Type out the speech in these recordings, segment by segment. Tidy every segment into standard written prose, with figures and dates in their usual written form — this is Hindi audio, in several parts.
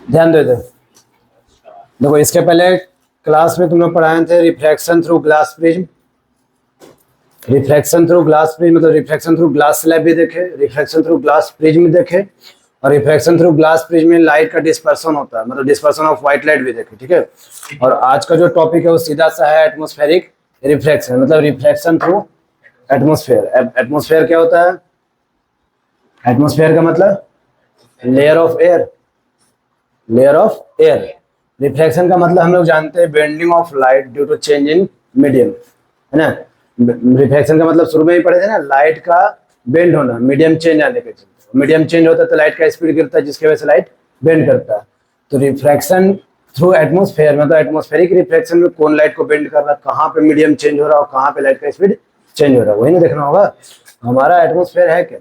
ध्यान दे दो। देखो इसके पहले क्लास में तुम लोग पढ़ाए थे refraction through glass prism. Refraction through glass prism मतलब रिफ्रैक्शन थ्रू ग्लास स्लैब भी देखे, रिफ्रैक्शन थ्रू ग्लास प्रिज्म भी देखे, और रिफ्रैक्शन थ्रू ग्लास प्रिज्म में लाइट का डिस्पर्सन होता है, मतलब डिस्पर्सन ऑफ व्हाइट लाइट भी देखे। ठीक है, और आज का जो टॉपिक है वो सीधा सा है एटमॉस्फेरिक रिफ्रैक्शन, मतलब रिफ्रैक्शन थ्रू एटमॉस्फेयर। एटमॉस्फेयर क्या होता है? एटमॉस्फेयर का मतलब layer of air, layer of air. Refraction का मतलब हम लोग जानते हैं bending of light due to change in medium, है ना। रिफ्रैक्शन का मतलब शुरू में ही पढ़े थे ना, लाइट का बेंड होना, मीडियम चेंज आने के चलते। मीडियम चेंज होता है तो लाइट का स्पीड गिरता है, जिसकी वजह से लाइट बेंड करता है। तो रिफ्रैक्शन थ्रू एटमॉस्फेयर मतलब एटमॉस्फेरिक रिफ्रैक्शन में कौन लाइट को बेंड कर रहा है, कहाँ पे मीडियम चेंज हो रहा है और कहाँ पे लाइट का स्पीड चेंज हो रहा है, वही ना देखना होगा। हमारा एटमॉस्फेयर है क्या?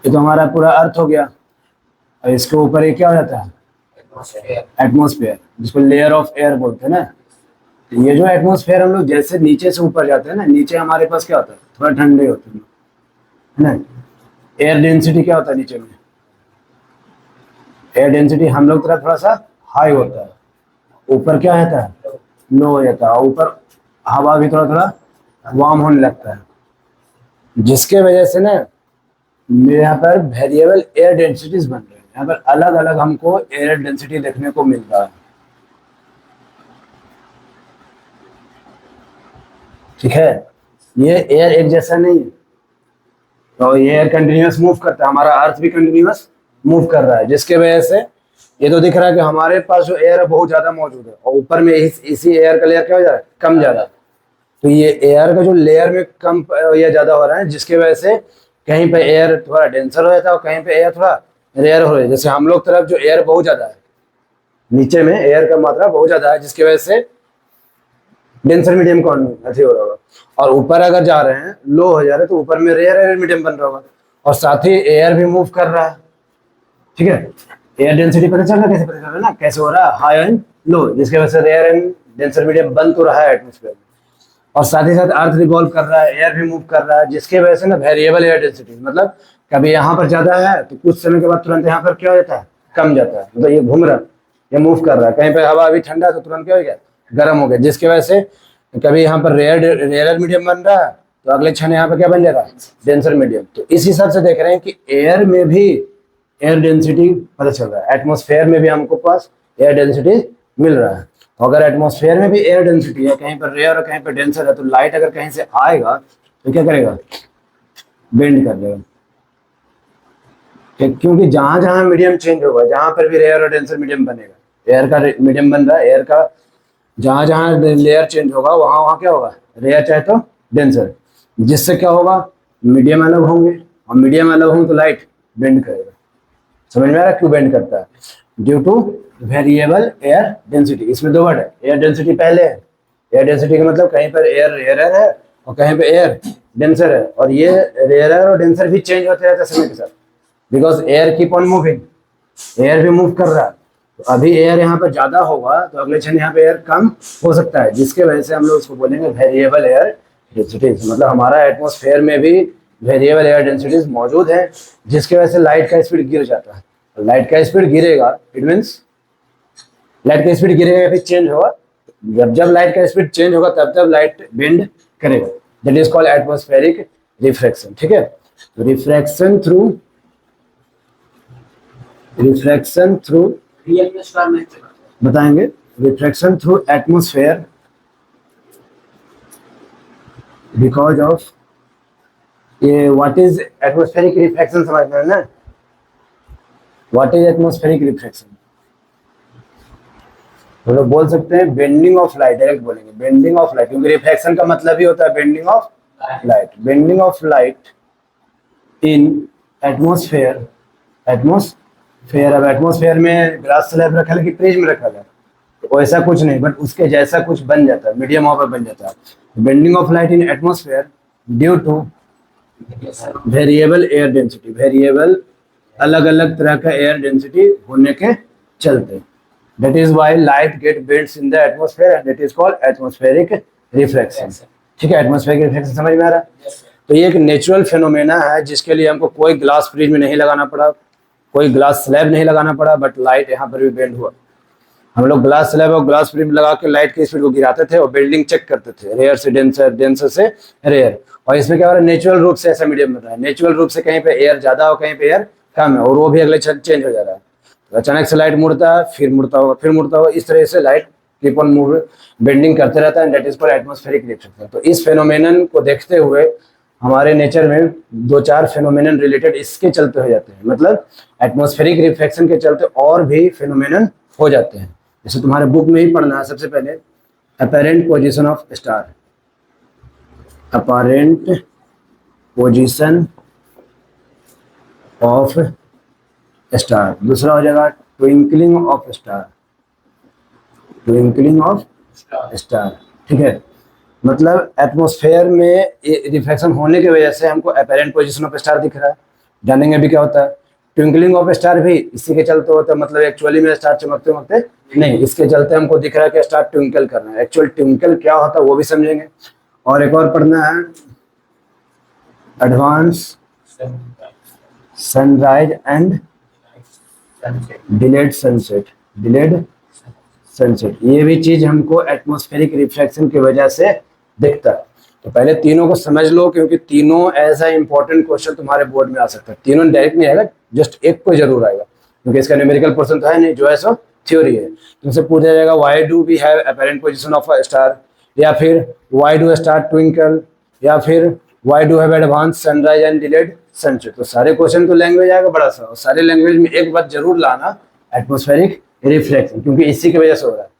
ये तो हमारा पूरा अर्थ हो गया, और इसके ऊपर ये क्या हो जाता है? एटमॉस्फेयर, जिसको लेयर ऑफ एयर बोलते हैं ना। तो ये जो एटमॉस्फेयर हम लोग जैसे नीचे से ऊपर जाते हैं ना, नीचे हमारे पास क्या होता है? थोड़ा ठंडे होते हैं, है ना। एयर डेंसिटी क्या होता है नीचे में? एयर डेंसिटी हम लोग तरफ थोड़ा सा हाई होता है, ऊपर क्या रहता है? लो हो जाता है। ऊपर हवा भी थोड़ा थोड़ा वार्म होने लगता है, जिसके वजह से ना यहाँ पर वेरिएबल एयर डेंसिटीज बन रहे हैं। यहाँ पर अलग अलग हमको एयर डेंसिटी देखने को मिल रहा है। ठीक है, ये एयर एक जैसा नहीं है, तो ये एयर कंटिन्यूस मूव करता है, हमारा अर्थ भी कंटिन्यूस मूव कर रहा है, जिसके वजह से ये तो दिख रहा है कि हमारे पास जो एयर है बहुत ज्यादा मौजूद है, और ऊपर में इसी एयर का लेयर क्या हो जा रहा है? कम जा रहा है। तो ये एयर का जो लेयर में कम या ज्यादा हो रहा है, जिसकी वजह से कहीं पे एयर थोड़ा डेंसर हो जाता है और कहीं पे एयर थोड़ा रेयर हो रहा है। जैसे हम लोग तरफ जो एयर बहुत ज्यादा है, नीचे में एयर का मात्रा बहुत ज्यादा है, जिसकी वजह से डेंसर मीडियम कौन अथी हो रहा होगा। और ऊपर अगर जा रहे हैं, लो हो जा रहे हैं, तो ऊपर में रेयर एयर मीडियम बन रहा होगा, और साथ ही एयर भी मूव कर रहा है। ठीक है, एयर डेंसिटी पता चल रहा है, कैसे पता चल रहा है ना, कैसे हो रहा है? हाई एंड लो, जिसकी वजह से रेयर एंड डेंसर मीडियम बन तो रहा है एटमोस्फेयर में, और साथ ही साथ अर्थ रिवॉल्व कर रहा है, एयर भी मूव कर रहा है, जिसकी वजह से ना वेरिएबल एयर डेंसिटी, मतलब कभी यहाँ पर ज्यादा है तो कुछ समय के बाद तुरंत यहाँ पर क्या हो जाता है? कम जाता है। मतलब ये घूम रहा है, ये मूव कर रहा है, कहीं पर हवा अभी ठंडा है तो तुरंत क्या हो गया? गर्म हो गया, जिसकी वजह से कभी यहाँ पर रेयर मीडियम बन रहा है तो अगले क्षण यहाँ पर क्या बन जाएगा? Denser medium. तो इस हिसाब से देख रहे हैं कि एयर में भी एयर डेंसिटी पता चल रहा है, एटमॉस्फेयर में भी हमको पास एयर डेंसिटी मिल रहा है। अगर एटमॉस्फेयर में भी एयर डेंसिटी है, कहीं पर रेयर और कहीं पर डेंसर है, तो लाइट अगर कहीं से आएगा तो क्या करेगा? बेंड कर देगा। क्योंकि जहां जहां मीडियम चेंज होगा, जहां पर भी रेयर और डेंसर मीडियम बनेगा, एयर का मीडियम बन रहा है, एयर का जहां जहां लेयर चेंज होगा वहां वहां क्या होगा? रेयर चाहे तो डेंसर, जिससे क्या होगा? मीडियम अलग होंगे, और मीडियम अलग होंगे तो लाइट बेंड करेगा। समझ में आ रहा है क्यों बेंड करता है? Due to variable air density. इसमें दो वर्ड है, एयर डेंसिटी पहले है। एयर डेंसिटी का मतलब कहीं पर एयर रेयर है और कहीं पर एयर डेंसर है, और ये रेयर और डेंसर भी चेंज होते रहते हैं समय के साथ, because air keep on moving, air भी मूव कर रहा है। तो अभी एयर यहाँ पर ज्यादा होगा तो अगले क्षण यहाँ पे एयर कम हो सकता है, जिसके वजह से हम लोग उसको बोलेंगे वेरिएबल एयर डेंसिटीज। मतलब हमारा एटमॉस्फेयर में भी वेरिएबल एयर डेंसिटीज मौजूद है, जिसकी वजह से लाइट का स्पीड गिर जाता है। लाइट का स्पीड गिरेगा, इट मीन्स लाइट का स्पीड गिरेगा या फिर चेंज होगा। जब जब लाइट का स्पीड चेंज होगा तब तब लाइट बेंड करेगा, that is called atmospheric refraction. ठीक है, तो रिफ्रैक्शन थ्रू बताएंगे। Refraction through atmosphere because of, ये व्हाट इज एटमॉस्फेरिक रिफ्रैक्शन समझ में ना? What is atmospheric refraction? हम लोग बोल सकते हैं बेंडिंग ऑफ लाइट, डायरेक्ट बोलेंगे बेंडिंग ऑफ लाइट, क्योंकि रिफ्रैक्शन का मतलब ही होता है bending of light. Bending of light in atmosphere. Atmosphere, अब एटमॉस्फेयर में ग्लास स्लैब रखा है कि प्रिज्म रखा है, तो ऐसा कुछ नहीं, बट उसके जैसा कुछ बन जाता है, मीडियम ऑफ बन जाता है। Bending of light in atmosphere due to variable air density, variable अलग अलग तरह का एयर डेंसिटी होने के चलते, that is why light get bends in the atmosphere and it is called atmospheric reflection. ठीक है, एटमॉस्फेरिक रिफ्लेक्शन समझ में आ रहा है? तो ये एक नेचुरल फेनोमेना है, जिसके लिए हमको कोई ग्लास प्रिज्म नहीं लगाना पड़ा, कोई ग्लास स्लैब नहीं लगाना पड़ा, बट लाइट यहाँ पर भी बेंड हुआ। हम लोग ग्लास स्लैब और ग्लास फ्रेम लगा के लाइट की स्पीड को गिराते थे और बिल्डिंग चेक करते थे, रेयर से डेंसर, डेंसर से रेयर। और इसमें क्या हो रहा है, नेचुरल रूप से ऐसा मीडियम बन रहा है, नेचुरल रूप से कहीं पे एयर ज्यादा हो, कहीं पे एयर कम है, और वो भी अगले क्षण चेंज हो जा रहा है। तो अचानक से लाइट मुड़ता है, फिर मुड़ता होगा, फिर मुड़ता होगा, इस तरह से light keep on move, bending करते रहता है, that is called atmospheric reflection. तो इस फेनोमेनन को देखते हुए हमारे नेचर में दो चार फेनोमेनन रिलेटेड इसके चलते हो जाते हैं, मतलब एटमॉस्फेरिक रिफ्लेक्शन के चलते और भी फेनोमेनन हो जाते हैं। जैसे तुम्हारे बुक में ही पढ़ना है सबसे पहले, apparent position of star, apparent position of star. दूसरा हो जाएगा twinkling of star, twinkling of star, ठीक है। मतलब एटमॉस्फेयर में रिफ्लेक्शन होने की वजह से हमको अपैरेंट पोजीशन ऑफ स्टार दिख रहा है, जानेंगे अभी क्या होता है। ट्विंकलिंग ऑफ स्टार भी इसी के चलते होता है, मतलब एक्चुअली में स्टार चमकते चमकते नहीं, इसके चलते हमको दिख रहा है कि स्टार ट्विंकल कर रहा है। एक्चुअल ट्विंकल क्या होता है वो भी समझेंगे। और एक और पढ़ना है, advance sunrise and delayed sunset, delayed sunset, ये भी चीज हमको एटमॉस्फेरिक रिफ्लेक्शन की वजह से दिखता है। तो पहले तीनों को समझ लो, क्योंकि तीनों ऐसा इंपॉर्टेंट क्वेश्चन तुम्हारे बोर्ड में आ सकता है। तीनों डायरेक्ट नहीं आएगा, जस्ट एक को जरूर आएगा, क्योंकि इसका न्यूमेरिकल पोर्शन तो है नहीं, जो है सो थ्योरी है। तुमसे पूछा जाएगा why do we have apparent position of a star, या फिर व्हाई डू स्टार ट्विंकल, या फिर why do have advance sunrise and delayed sunset. तो सारे क्वेश्चन तो लैंग्वेज आएगा बड़ा सा, और सारे लैंग्वेज में एक बात जरूर लाना, एटमॉस्फेरिक रिफ्लेक्शन, क्योंकि इसी की वजह से हो रहा है।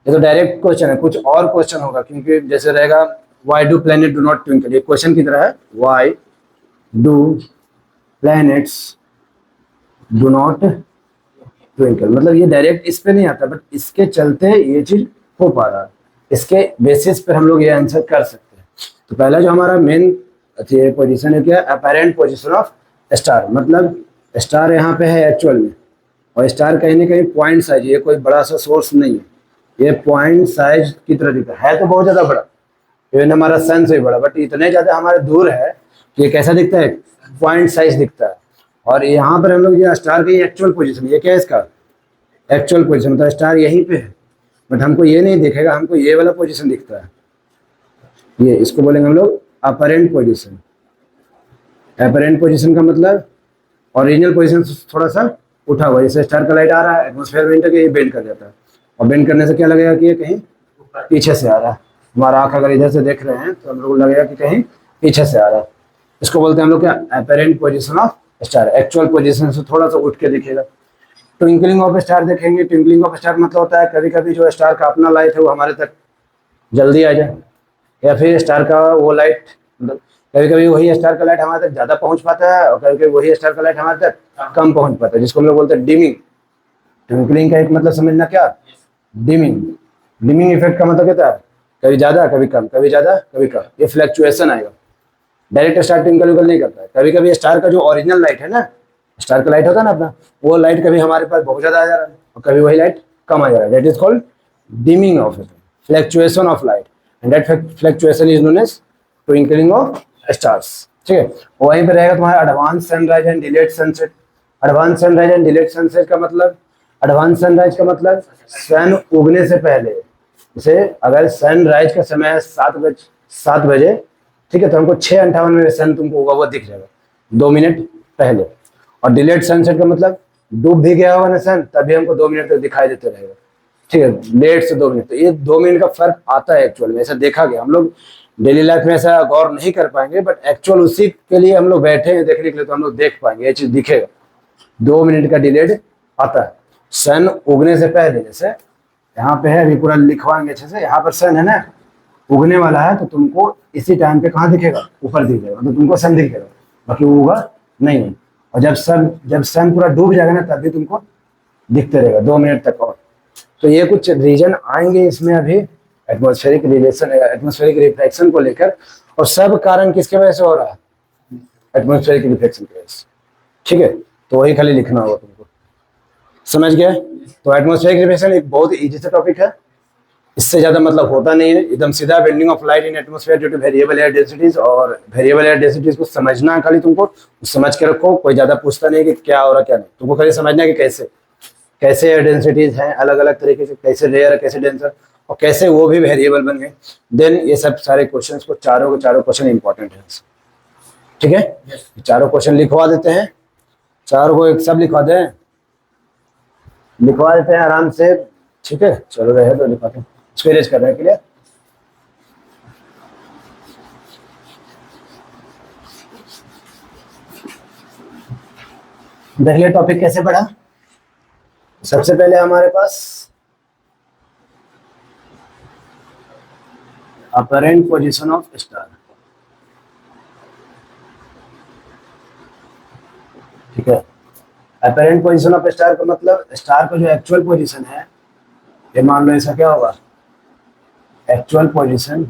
ये तो डायरेक्ट क्वेश्चन है, कुछ और क्वेश्चन होगा, क्योंकि जैसे रहेगा why do planet do not twinkle, ये क्वेश्चन की तरह है, why do planets do not twinkle, मतलब ये डायरेक्ट इस पे नहीं आता, बट इसके चलते ये चीज हो पा रहा है, इसके बेसिस पर हम लोग ये आंसर कर सकते हैं। तो पहला जो हमारा मेन पोजीशन है क्या, अपैरेंट पोजीशन ऑफ स्टार, मतलब स्टार यहाँ पे है एक्चुअल में, और स्टार कहीं ना कहीं पॉइंट साइज, ये कोई बड़ा सा सोर्स नहीं है, ये पॉइंट साइज की तरह दिखता है तो बहुत ज्यादा बड़ा, इवन हमारा सन से बड़ा, बट इतने ज्यादा हमारे दूर है कि ये कैसा दिखता है, पॉइंट साइज दिखता है। और यहाँ पर हम लोग ये स्टार की एक्चुअल पोजीशन, ये क्या है इसका एक्चुअल पोजीशन, मतलब स्टार यहीं पे है, बट हमको ये नहीं दिखेगा, हमको ये वाला पोजीशन दिखता है, ये इसको बोलेंगे हम लोग अपैरेंट पोजीशन। अपैरेंट पोजीशन का मतलब ओरिजिनल पोजीशन थोड़ा सा उठा हुआ, जैसे स्टार का लाइट आ रहा है एटमॉस्फेयर में एंटर, ये बेंड कर जाता है, और बेंड करने से क्या लगेगा कि ये कहीं पीछे से आ रहा है। हमारा आंख अगर इधर से देख रहे हैं तो हम लोग को लगेगा कि कहीं पीछे से आ रहा है, इसको बोलते हैं हम लोग क्या, apparent position of star, actual position से थोड़ा सा उठ के दिखेगा। ट्विंकलिंग ऑफ स्टार देखेंगे, ट्विंकलिंग ऑफ स्टार मतलब होता है कभी कभी जो स्टार का अपना लाइट है वो हमारे तक जल्दी आ जाए, या फिर स्टार का वो लाइट, कभी कभी वही स्टार का लाइट हमारे तक ज्यादा पहुंच पाता है, और कभी कभी वही स्टार का लाइट हमारे तक कम पहुंच पाता है, जिसको हम लोग बोलते हैं डिमिंग। ट्विंकलिंग का एक मतलब समझना क्या, डिमिंग। डिमिंग इफेक्ट का मतलब क्या है, कभी ज्यादा कभी कम, कभी ज्यादा कभी कम, ये फ्लक्चुएशन आएगा, डायरेक्ट स्टार ट्विंकल नहीं करता है। कभी कभी स्टार का जो ओरिजिनल लाइट है ना, स्टार का लाइट होता है ना अपना, वो लाइट कभी हमारे पास बहुत ज्यादा आ जा रहा है और कभी वही लाइट कम आ जा रहा है, that is called dimming of fluctuation of light, and that fluctuation is known as twinkling of stars, ठीक है। वहीं पे रहेगा तुम्हारा advance sunrise and delayed sunset. Advance sunrise and delayed sunset का मतलब, एडवांस सनराइज का मतलब सन उगने से पहले, जैसे अगर सनराइज का समय है 7 बजे, ठीक है, तो हमको 6:58 में सन तुमको उगा हुआ दिख जाएगा 2 मिनट पहले। और डिलेड सनसेट का मतलब डूब भी गया होगा ना सन, तभी हमको 2 मिनट तक दिखाई देते रहेगा, ठीक है, लेट से 2 मिनट। तो ये 2 मिनट का फर्क आता है एक्चुअल में, ऐसा देखा गया। हम लोग डेली लाइफ में ऐसा गौर नहीं कर पाएंगे, बट एक्चुअल उसी के लिए हम लोग बैठे हैं देखने के लिए, तो हम लोग देख पाएंगे, ये चीज दिखेगा, 2 मिनट का डिलेड आता है सन उगने से पहले। जैसे यहाँ पे है, अभी पूरा लिखवाएंगे अच्छे से, यहाँ पर सन है ना, उगने वाला है, तो तुमको इसी टाइम पे कहाँ दिखेगा, ऊपर दिखेगा, तो तुमको सन दिखेगा, बाकी वो होगा नहीं है। और जब सन पूरा डूब जाएगा ना, तब भी तुमको दिखते रहेगा 2 मिनट तक। और तो ये कुछ रीजन आएंगे इसमें अभी एटमॉस्फेरिक रिलेशन, एटमॉस्फेरिक रिफ्लेक्शन को लेकर, और सब कारण किसके वजह से हो रहा है, एटमॉस्फेरिक रिफ्लेक्शन की वजह से, ठीक है। तो वही खाली लिखना होगा तुमको, समझ गए। तो एटमॉस्फेरिक रिफ्लेक्शन एक बहुत इजी सा टॉपिक है, इससे ज्यादा मतलब होता नहीं है, एकदम सीधा bending of light in atmosphere due to variable air densities. और वेरिएबल एयर डेंसिटीज को समझना है खाली तुमको, समझ के रखो, कोई ज्यादा पूछता नहीं कि क्या हो रहा क्या नहीं, तुमको खाली समझना है कि कैसे कैसे एयर डेंसिटीज हैं अलग अलग तरीके से, कैसे रेयर है कैसे डेंसर, और कैसे वो भी वेरिएबल बन गए। देन ये सब सारे क्वेश्चंस को चारों के चारों क्वेश्चन इंपॉर्टेंट है। ठीक है, चारों क्वेश्चन लिखवा देते हैं, चारों को एक सब लिखवा दें, लिखवा देते हैं आराम से। ठीक है, चलो रहे तो लिखवाते हैं, इसको इरेज कर रहे हैं, क्लियर। देख लिया टॉपिक कैसे पढ़ा। सबसे पहले हमारे पास अपरेंट पोजीशन ऑफ स्टार। ठीक है, अपरेंट पोजीशन ऑफ स्टार का मतलब स्टार का जो एक्चुअल पोजीशन है, ये मान लो ऐसा क्या होगा, एक्चुअल पोजीशन।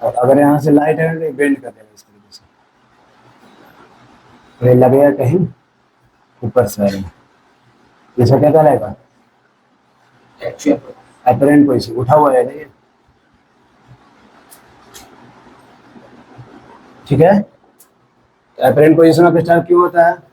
अगर यहाँ से लाइट है तो बेंड कर देगा इस तरीके से, तो ये लगेगा कहीं ऊपर से आएगा, जैसा क्या कहलाएगा अपरेंट पोजीशन, उठा हुआ है ना ये। ठीक है, अपरेंट पोजीशन ऑफ स्टार क्यों होता है,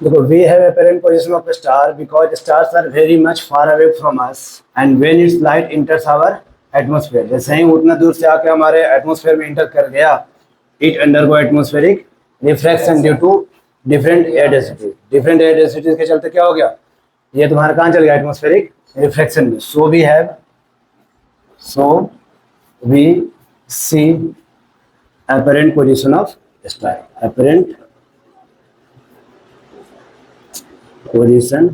देखो we have apparent position of a star because stars are very much far away from us and when its light enters our atmosphere, जैसे ही उतना दूर से आके हमारे एटमॉस्फेयर में इंटर कर गया, it undergo atmospheric refraction due to different air density. Different air density के चलते क्या हो गया, ये तुम्हारा कहाँ चल गया एटमॉस्फेरिक रिफ्रैक्शन में। So we see apparent position of star, apparent position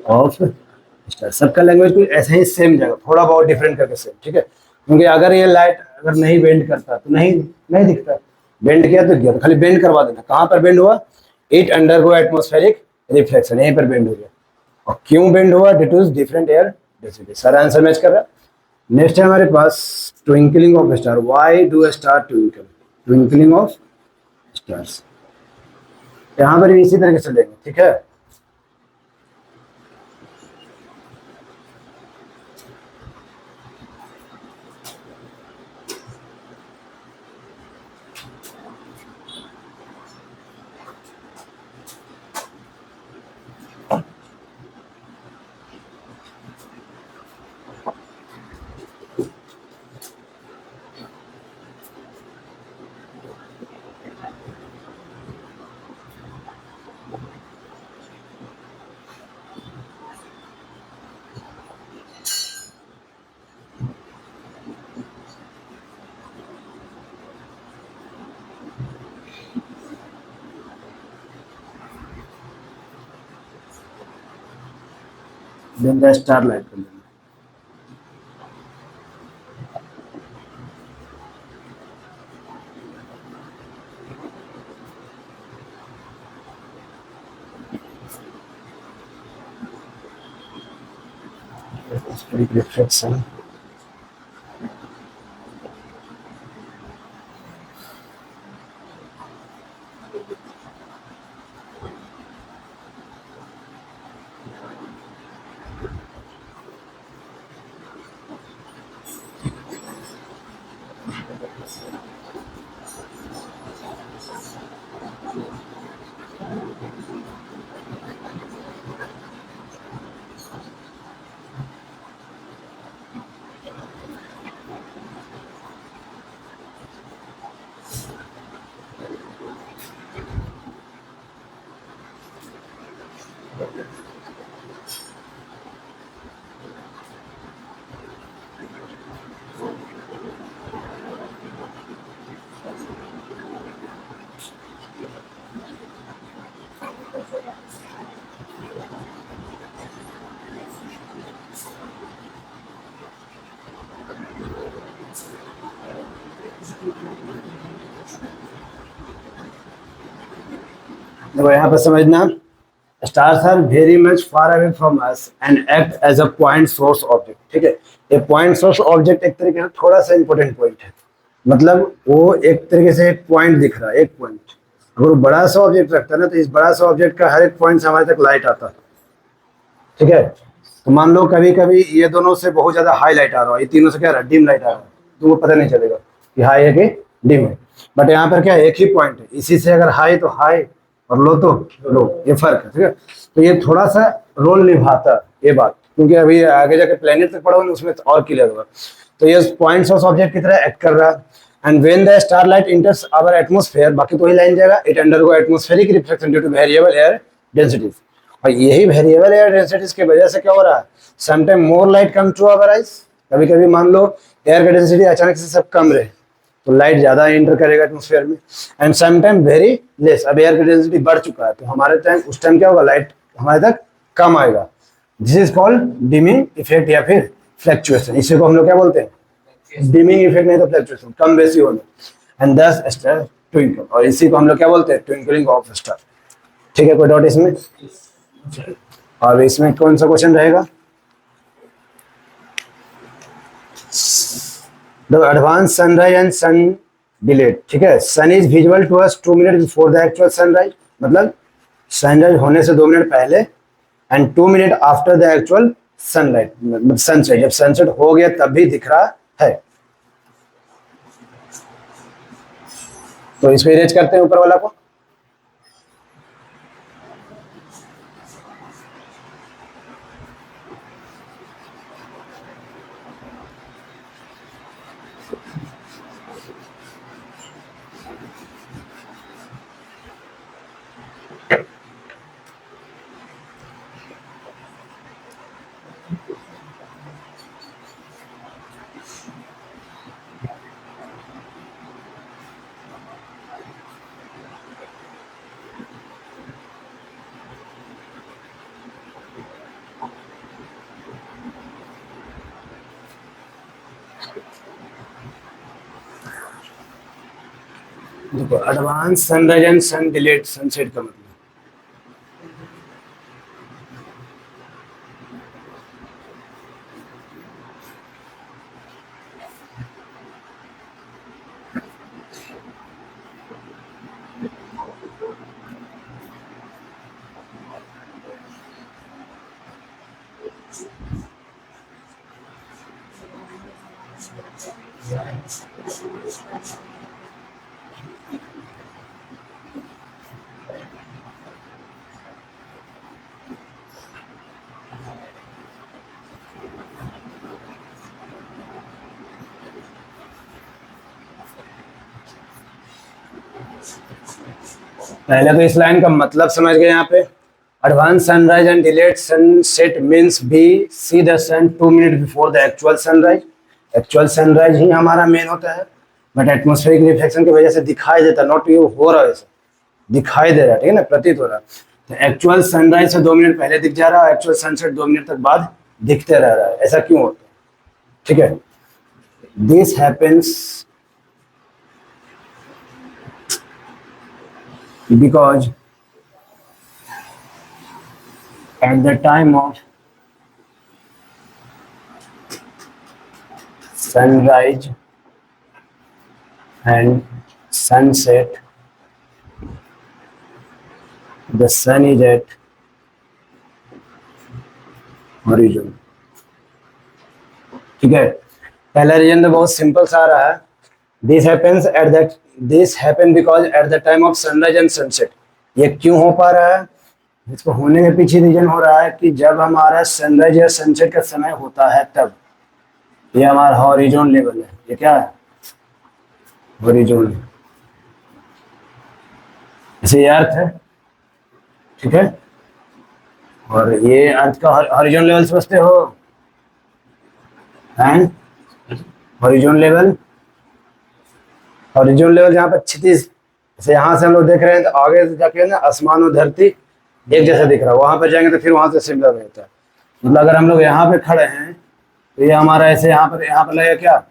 of star. सबका लैंग्वेज कोई ऐसे ही सेम जगह, थोड़ा बहुत डिफरेंट करके सेम। ठीक है, क्योंकि अगर ये लाइट अगर नहीं बेंड करता तो नहीं नहीं दिखता, बेंड किया तो गया, तो खाली बेंड करवा देना। कहाँ पर बेंड हुआ, इट अंडरगो एटमॉस्फेरिक रिफ्लेक्शन, यहीं पर बेंड हो गया। और क्यों बेंड हुआ, due to different air density. सारा आंसर मैच कर रहा है। नेक्स्ट है हमारे पास twinkling of star. Why do star twinkle, twinkling of stars. यहाँ पर भी इसी तरह से लेंगे। ठीक है, then the starlight कर लेंगे। रिफ्लेक्शन देखो यहाँ पे समझना, stars are very much far away from us and act as a point source object. ठीक है, ये पॉइंट सोर्स ऑब्जेक्ट एक तरीके से थोड़ा सा इंपॉर्टेंट पॉइंट है। मतलब वो एक तरीके से एक पॉइंट दिख रहा है, एक पॉइंट। अगर वो बड़ा सा ऑब्जेक्ट रखता है ना, तो इस बड़ा सा ऑब्जेक्ट का हर एक पॉइंट से हमारे तक लाइट आता है। ठीक है, तो मान लो कभी कभी ये दोनों से बहुत ज्यादा हाई लाइट आ रहा है, ये तीनों से क्या आ रहा है, डिम लाइट आ रहा है, तो वो पता नहीं चलेगा कि हाई है कि डिम है। बट यहाँ पर क्या है, एक ही पॉइंट है, इसी से अगर हाई तो हाई और लो तो लो, ये फर्क है। ठीक है, तो ये थोड़ा सा रोल निभाता है ये बात, क्योंकि अभी आगे जाके प्लेनेट तक पढ़ोगे उसमें तो और क्लियर होगा। तो ये पॉइंट सोर्स ऑब्जेक्ट की तरह एक्ट कर रहा है। And when the starlight enters our atmosphere, बाकी तो वही लाइन जाएगा, it undergo atmospheric reflection due to variable air densities. और यही वेरिएबल एयर डेंसिटीज की वजह से क्या हो रहा है, sometime more light come to our eyes. कभी कभी मान लो एयर का डेंसिटी अचानक से सब कम रहे तो लाइट ज्यादा एंटर करेगा एटमॉस्फेयर में, एंड समटाइम वेरी लेस। अब एयर का डेंसिटी बढ़ चुका है तो हमारे टाइम उस टाइम क्या होगा, लाइट हमारे तक कम आएगा। This is called dimming effect या फिर फ्लैक्चुएशन। इसी को हम लोग क्या बोलते हैं, डिमिंग इफेक्ट, नहीं तो फ्लैक्चुएशन, कम बेसी होना। एंड दस स्टार ट्विंकल, और इसी को हम लोग क्या बोलते हैं, ट्विंकलिंग ऑफ स्टार। ठीक है, कोई डाउट इसमें? और इसमें कौन सा क्वेश्चन रहेगा, the advance sunrise and sun delayed. ठीक है, sun is visible to us 2 minute before the actual sunrise, मतलब सनराइज होने से 2 मिनट पहले, and 2 minute after the actual sunlight, मतलब सनसेट, जब सनसेट हो गया तब भी दिख रहा है। तो इसको इरेज करते हैं ऊपर वाला को। देखो, advance sunrise and sun delayed, sunset का मतलब, पहले तो इस लाइन का मतलब समझ गए। यहाँ पे advance sunrise and delayed sunset means B C the sun 2 minute before the actual sunrise. Actual sunrise ही हमारा मेन होता है, बट एटमॉस्फेरिक रिफ्लेक्शन की वजह से दिखाई देता, नॉट यू हो रहा है, वैसे दिखाई दे रहा है, ठीक है ना, प्रतीत हो रहा है। तो एक्चुअल सनराइज से 2 मिनट पहले दिख जा रहा है, एक्चुअल सनसेट 2 मिनट तक बाद दिखते रह रहा है। ऐसा क्यों होता है? ठीक है, this happens because at the time of sunrise and sunset the sun is at horizon। ठीक है, पहला रीजन तो बहुत सिंपल सा आ रहा है this happen because at the time of sunrise and sunset. ये क्यों हो पा रहा है? इसको होने के पीछे रीजन हो रहा है कि जब हमारा सनराइज या सनसेट का समय होता है तब ये हमारा हॉरिजॉन लेवल है। ये क्या है? हॉरिजॉन। जैसे ये अर्थ है, ठीक है, और ये अर्थ का हॉरिजॉन लेवल समझते हो? हैं? हॉरिजॉन लेवल, हॉरिजॉन लेवल जहाँ पर क्षितिज, जैसे यहाँ से हम लोग देख रहे हैं तो आगे से जाके ना आसमान और धरती एक जैसा दिख रहा है, वहां पर जाएंगे तो फिर वहां से सिमिलर रहता है। मतलब अगर हम लोग यहाँ पे खड़े हैं तो ये हमारा ऐसे यहाँ पर लगेगा क्या?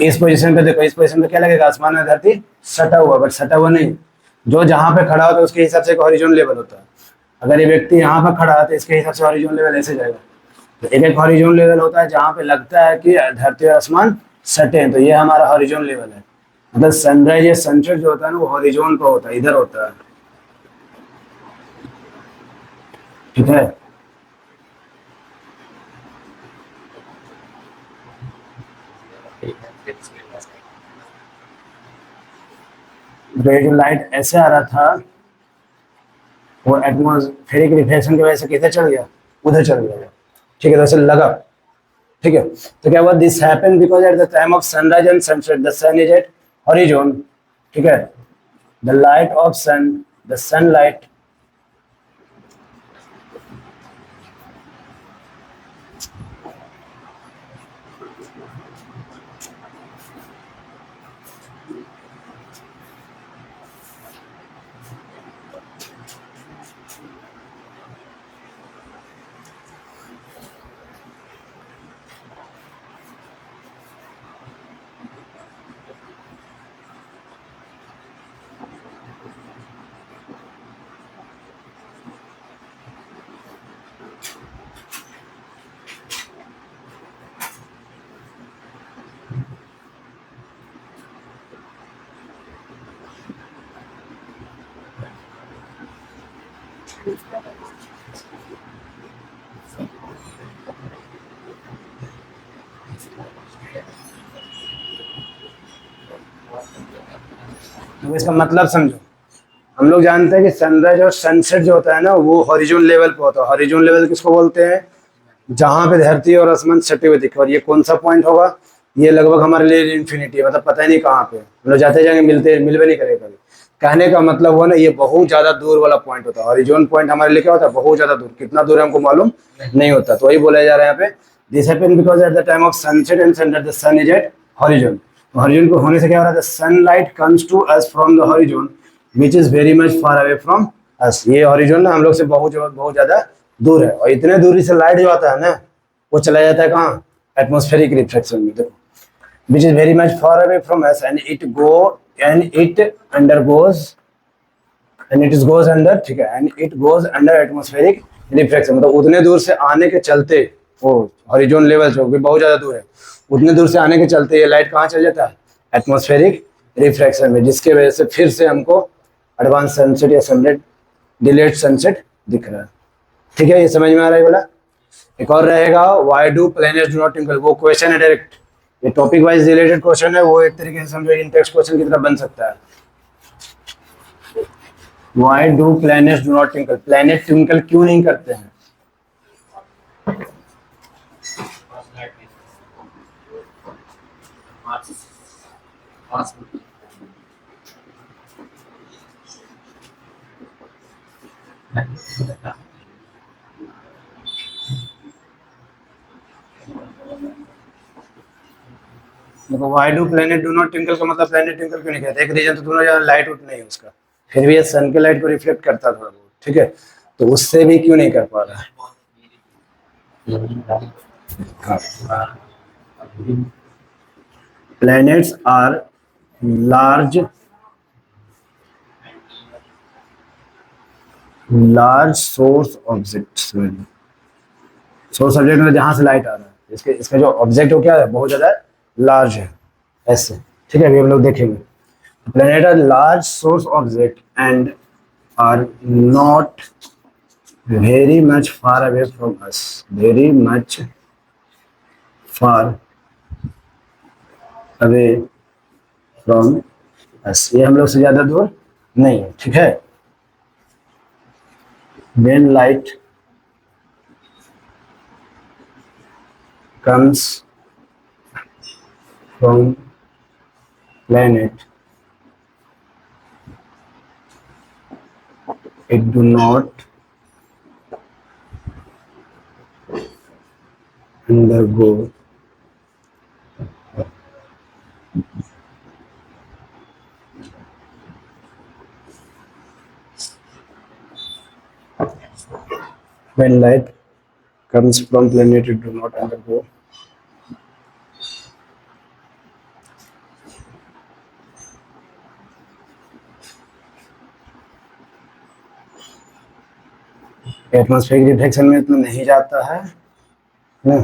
इस पोजीशन पे देखो, इस पोजीशन पे क्या लगेगा? आसमान और धरती सटा हुआ, बट सटा हुआ नहीं, जो जहाँ पे खड़ा होता है उसके हिसाब से हॉरिजॉन लेवल होता है। अगर ये व्यक्ति यहाँ पर खड़ा है तो इसके हिसाब से हॉरिजॉन लेवल ऐसे जाएगा। तो एक एक हॉरिजॉन लेवल होता है जहाँ पे लगता है कि धरती और आसमान सटे हैं, तो ये हमारा हॉरिजॉन लेवल है। मतलब सनराइज या सनसेट जो होता है ना वो हॉरिजॉन पे होता है, इधर होता है, ठीक है। तो जो लाइट ऐसे आ रहा था वो एटमॉस्फेरिक रिफ्लेक्शन की वजह से किधर चल गया? उधर चल गया, ठीक है, तो ऐसे लगा, ठीक है। तो क्या हुआ? This happen because at the time of sunrise and sunset the sun is at horizon, ठीक है। The light of sun, the sunlight, तो इसका मतलब समझो। हम लोग जानते हैं कि सनराइज और सनसेट जो होता है ना वो हॉरिजॉन लेवल पे होता है। हॉरिजॉन लेवल किसको बोलते हैं? जहां पे धरती और आसमान सटे हुए दिखे। और ये कौन सा पॉइंट होगा? ये लगभग हमारे लिए इन्फिनिटी है, मतलब पता ही नहीं कहाँ पे हम लोग जाते जाएंगे, मिल भी नहीं करेगा कभी। कहने का मतलब हुआ ना ये बहुत ज्यादा दूर वाला पॉइंट होता है। हॉरिजॉन पॉइंट हमारे लिए क्या होता है? बहुत ज्यादा दूर। कितना दूर है हमको मालूम नहीं होता, तो वही बोला जा रहा है यहाँ पे। This happen because at the time of sunset and sunrise the sun is at horizon. Horizon को होने से क्या हो रहा है? Sunlight comes to us from the horizon which is very much far away from us. ये हॉरिजॉन ना हम लोग से बहुत ज्यादा दूर है, और इतने दूरी से लाइट जो आता है ना वो चला जाता है कहाँ? एटमॉस्फेरिक रिफ्लेक्शन में। देखो, which is very much far away from us and it undergoes and it goes under, ठीक है, and it goes under atmospheric reflection। मतलब उतने दूर से आने के चलते वो हॉरिजॉन लेवल जो भी बहुत ज्यादा दूर है, उतने दूर से आने के चलते ये लाइट कहाँ चल जाता है? एटमॉस्फेरिक रिफ्लेक्शन में, जिसके वजह से फिर से हमको एडवांस सनसेट या सनसेट डिलेड सनसेट दिख रहा है, ठीक है। ये समझ में आ रहा है बोला? एक और रहेगा, why do planets do not twinkle. वो क्वेश्चन है डायरेक्ट, ये टॉपिक वाइज रिलेटेड क्वेश्चन है, वो एक तरीके से समझो इन टेक्स्ट क्वेश्चन की तरह बन सकता है। Why do planets do not twinkle. Planet twinkle क्यों नहीं करते हैं? देखो, why do planet do not twinkle का मतलब प्लैनेट ट्विंकल क्यों नहीं कहते? एक रीजन तो दोनों ज्यादा लाइट उठ नहीं है उसका, फिर भी ये सन के लाइट को रिफ्लेक्ट करता है थोड़ा बहुत, ठीक है, तो उससे भी क्यों नहीं कर पा रहा है? Planets are large source objects. Source object में जहां से लाइट आ रहा है, इसका जो ऑब्जेक्ट हो क्या है? बहुत ज्यादा लार्ज है ऐसे, ठीक है, अभी हम लोग देखेंगे। Planet are large source object and are not very much far away from us, very much far away from us, ये हम लोग से ज्यादा दूर नहीं है, ठीक है। When light comes from planet it do not undergo when light comes from planet it do not undergo atmospheric reflection में इतना नहीं जाता है ना।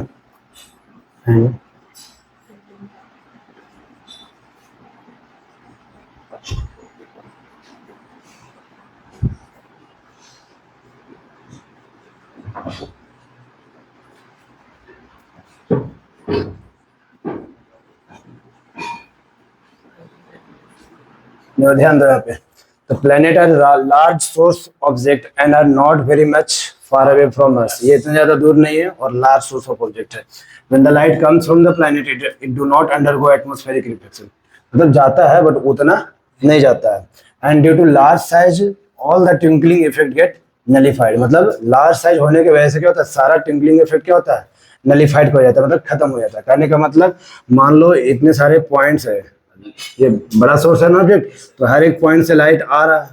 ध्यान दो यहाँ पे, तो planet are large source object and are not very much far away from us, ये इतना ज्यादा दूर नहीं है और लार्ज सोर्स ऑफ ऑब्जेक्ट है। When the light comes from the planet it do not undergo atmospheric reflection, मतलब जाता है बट उतना नहीं जाता है। And due to large size all the twinkling effect get nullified, मतलब लार्ज साइज होने की वजह से क्या होता है, सारा ट्विंकलिंग इफेक्ट क्या होता है, नलिफाइड हो जाता है, मतलब खत्म हो जाता है। कहने का मतलब मान लो इतने सारे पॉइंट्स है, ये बड़ा सोर्स है ना ऑब्जेक्ट, तो हर एक पॉइंट से लाइट आ रहा है,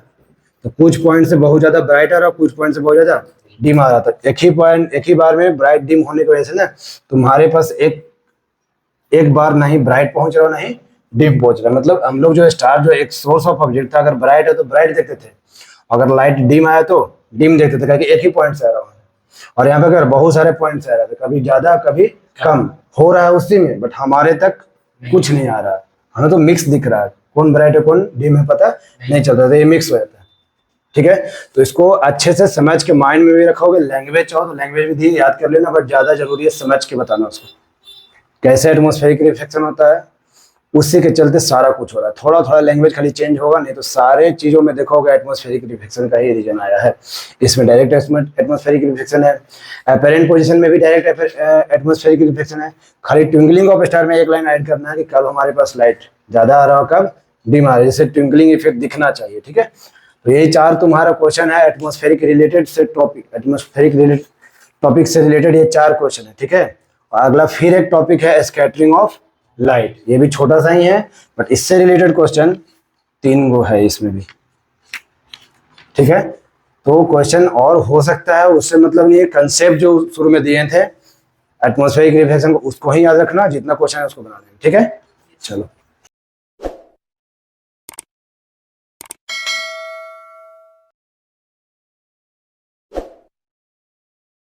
तो कुछ पॉइंट से बहुत ज्यादा ब्राइट आ रहा है, कुछ पॉइंट से बहुत ज्यादा डिम आ रहा था। एक ही पॉइंट एक ही बार में ब्राइट डिम होने की वजह से ना तुम्हारे पास एक बार नहीं ब्राइट पहुंच रहा नहीं डिम पहुंच रहा, मतलब हम लोग जो स्टार जो एक सोर्स ऑफ ऑब्जेक्ट था, अगर ब्राइट है तो ब्राइट देखते थे, अगर लाइट डिम आया तो डिम देखते थे, क्योंकि एक ही पॉइंट से आ रहा है। और यहाँ पे अगर बहुत सारे पॉइंट से आ रहा था, कभी ज्यादा कभी कम हो रहा है उसी में, बट हमारे तक कुछ नहीं आ रहा है, हमें तो मिक्स दिख रहा है, कौन ब्राइट है कौन डिम है पता नहीं चलता, तो ये मिक्स हो जाता है, ठीक है। तो इसको अच्छे से समझ के माइंड में भी रखोगे, लैंग्वेज चाहो तो लैंग्वेज भी याद कर लेना, बट ज्यादा जरूरी है समझ के बताना उसको कैसे एटमॉस्फेरिक रिफ्लेक्शन होता है, उसी के चलते सारा कुछ हो रहा है। थोड़ा थोड़ा लैंग्वेज खाली चेंज होगा, नहीं तो सारे चीजों में देखोगे एटमॉस्फेरिक रिफ्लेक्शन का ही रीजन आया है। इसमें डायरेक्ट एटमॉस्फेरिक रिफ्लेक्शन है, अपेरेंट पोजीशन में भी डायरेक्ट एटमॉस्फेरिक रिफ्लेक्शन है। खाली ट्विंकलिंग ऑफ स्टार में एक लाइन ऐड करना है कि कब हमारे पास लाइट ज्यादा आ रहा हो, कब डिम आ रहा है, जैसे ट्विंकलिंग इफेक्ट दिखना चाहिए, ठीक है। तो यही चार तुम्हारा क्वेश्चन है एटमॉस्फेरिक रिलेटेड से टॉपिक, एटमॉस्फेरिक रिलेटेड टॉपिक से रिलेटेड ये चार क्वेश्चन है, ठीक है। और अगला फिर एक टॉपिक है स्कैटरिंग ऑफ लाइट, ये भी छोटा सा ही है, बट इससे रिलेटेड क्वेश्चन 3 गो है इसमें भी, ठीक है। तो क्वेश्चन और हो सकता है, उससे मतलब ये कंसेप्ट जो शुरू में दिए थे एटमॉस्फेरिक रिफ्लेक्शन को, उसको ही याद रखना, जितना क्वेश्चन है उसको बना देना, ठीक है। चलो।